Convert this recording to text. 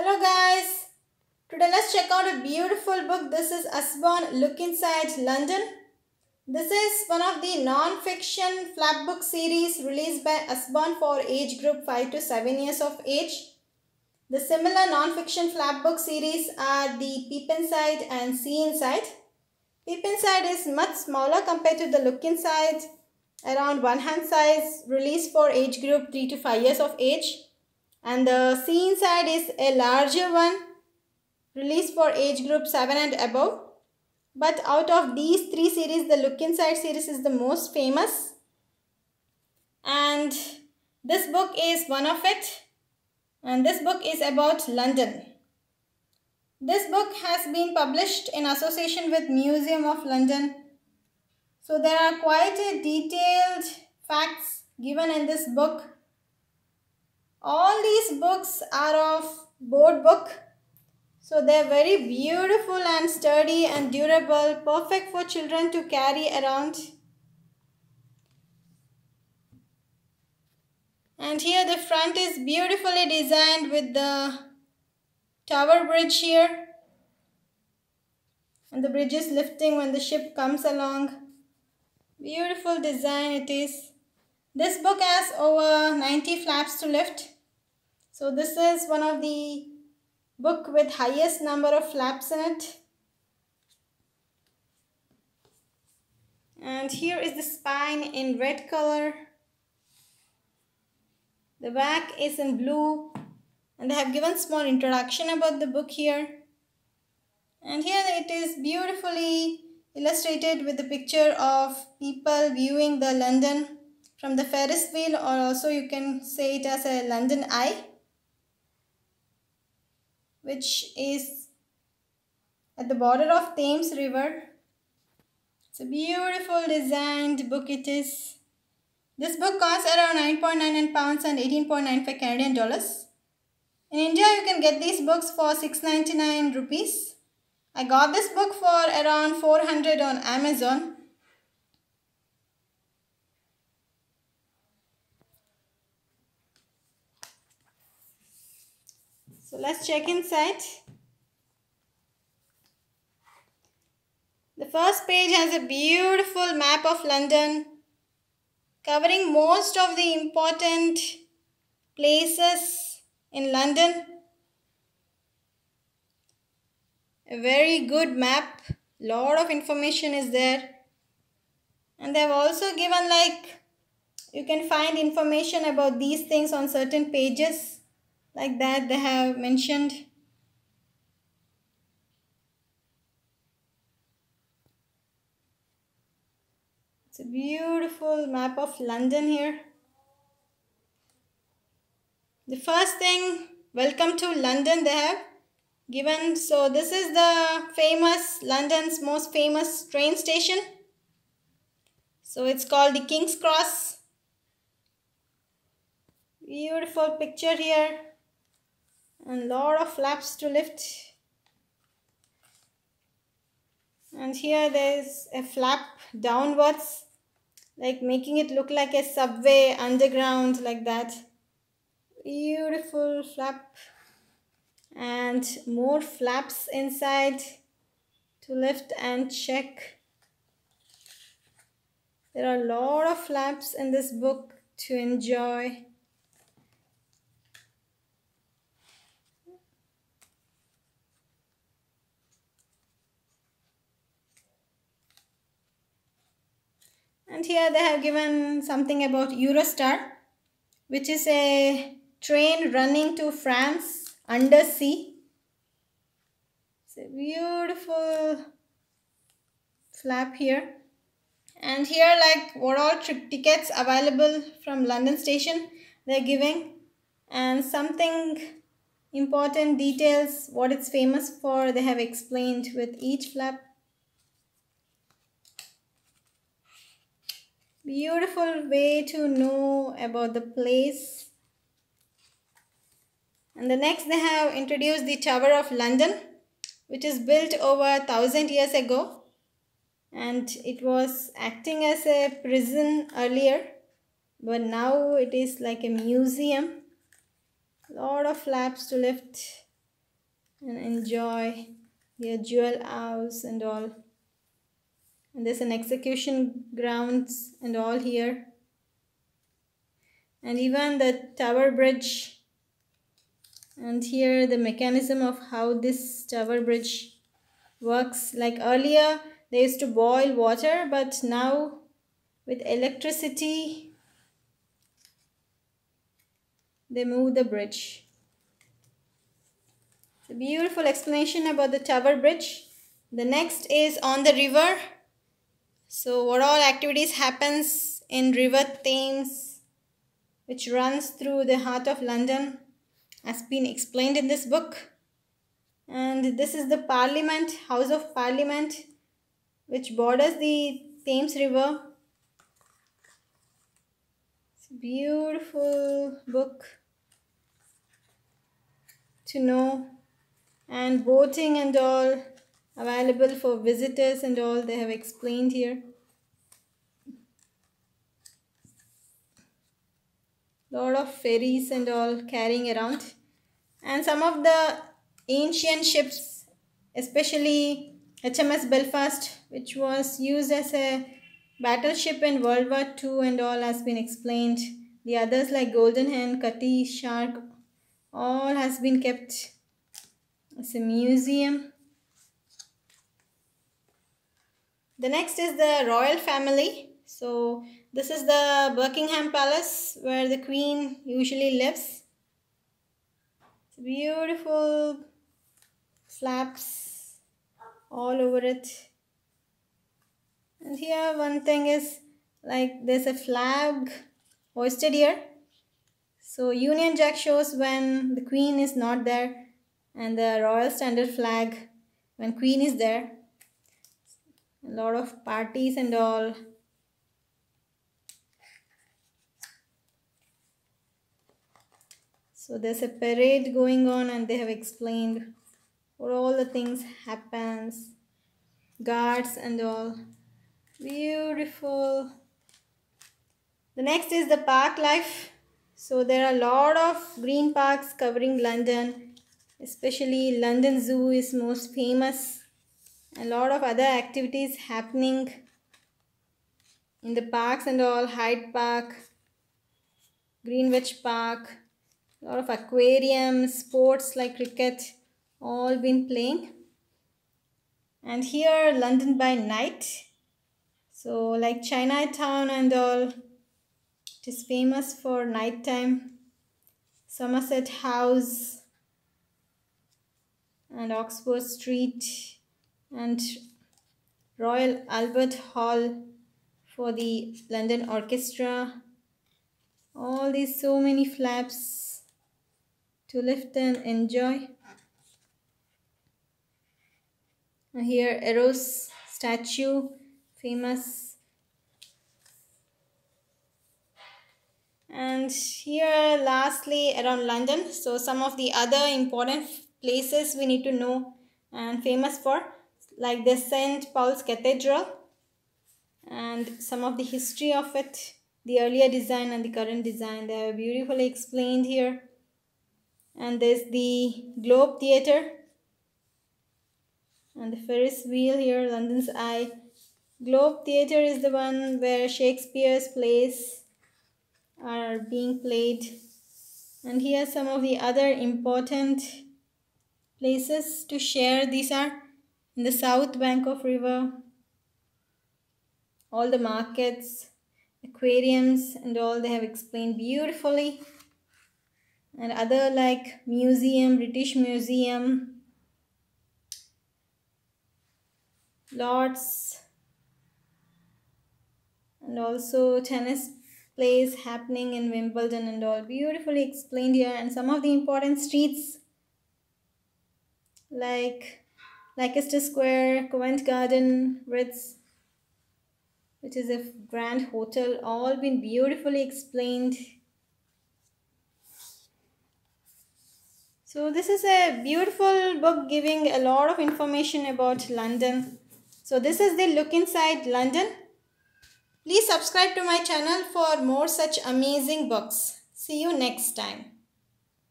Hello guys, today let's check out a beautiful book. This is Usborne Look Inside London. This is one of the non-fiction flapbook series released by Usborne for age group 5 to 7 years of age. The similar non-fiction flapbook series are the Peep Inside and See Inside. Peep Inside is much smaller compared to the Look Inside, around one hand size, released for age group 3 to 5 years of age. And the See Inside is a larger one, released for age group 7 and above. But out of these three series, the Look Inside series is the most famous. And this book is one of it. And this book is about London. This book has been published in association with Museum of London. So there are quite a detailed facts given in this book. All these books are of board book. So they are very beautiful and sturdy and durable, perfect for children to carry around. And here the front is beautifully designed with the tower bridge here. And the bridge is lifting when the ship comes along. Beautiful design it is. This book has over 90 flaps to lift. So this is one of the book with highest number of flaps in it. And here is the spine in red color. The back is in blue. And they have given small introduction about the book here. And here it is beautifully illustrated with the picture of people viewing the London from the Ferris wheel, or also you can say it as a London Eye, which is at the border of Thames River. It's a beautiful designed book it is. This book costs around £9.99 and 18.95 Canadian dollars. In India, you can get these books for ₹699. I got this book for around 400 on Amazon. So let's check inside. The first page has a beautiful map of London, covering most of the important places in London. A very good map. Lot of information is there. And they have also given, like, you can find information about these things on certain pages. Like that they have mentioned. It's a beautiful map of London here. The first thing, welcome to London, they have given. So this is the famous, London's most famous train station. So it's called the King's Cross. Beautiful picture here. And lot of flaps to lift. And here there is a flap downwards, like making it look like a subway underground, like that. Beautiful flap. And more flaps inside to lift and check. There are a lot of flaps in this book to enjoy. And here they have given something about Eurostar, which is a train running to France under sea. It's a beautiful flap here. And here, like, what all tickets available from London station they're giving. And something important details, what it's famous for, they have explained with each flap. Beautiful way to know about the place. And the next they have introduced the Tower of London, which is built over 1,000 years ago. And it was acting as a prison earlier, but now it is like a museum. Lot of flaps to lift. and enjoy their jewel house and all. And there's an execution grounds and all here. And even the Tower Bridge. And here the mechanism of how this Tower Bridge works. Like earlier they used to boil water, but now with electricity they move the bridge. It's a beautiful explanation about the Tower Bridge. The next is on the river. So what all activities happens in River Thames, which runs through the heart of London, has been explained in this book. And this is the Parliament, House of Parliament, which borders the Thames River. It's a beautiful book to know. And boating and all available for visitors and all, they have explained here. Lot of ferries and all carrying around. And some of the ancient ships, especially HMS Belfast, which was used as a battleship in World War II and all, has been explained. The others like Golden Hen, Cutty, Shark, all has been kept as a museum. The next is the royal family. So this is the Buckingham Palace where the Queen usually lives. It's beautiful flaps all over it. And here one thing is like there's a flag hoisted here. So Union Jack shows when the Queen is not there, and the Royal Standard flag when Queen is there. A lot of parties and all. So there's a parade going on and they have explained what all the things happens. Guards and all. Beautiful. The next is the park life. So there are a lot of green parks covering London. Especially London Zoo is most famous. A lot of other activities happening in the parks and all. Hyde Park, Greenwich Park, a lot of aquariums, sports like cricket, all been playing. And here London by night. So like Chinatown and all, it is famous for night time. Somerset House and Oxford Street and Royal Albert Hall for the London Orchestra. All these so many flaps to lift and enjoy. And here Eros statue, famous. And here lastly around London, so some of the other important places we need to know and famous for, like the St. Paul's Cathedral and some of the history of it, the earlier design and the current design, they are beautifully explained here. And there's the Globe Theatre and the Ferris wheel here, London's Eye. Globe Theatre is the one where Shakespeare's plays are being played. And here some of the other important places to share. These are in the south bank of river. All the markets, aquariums and all, they have explained beautifully. And other like museum, British Museum, Lords, and also tennis plays happening in Wimbledon and all, beautifully explained here. And some of the important streets like Leicester Square, Covent Garden, Ritz, which is a grand hotel, all been beautifully explained. So this is a beautiful book giving a lot of information about London. So this is the look inside London. Please subscribe to my channel for more such amazing books. See you next time.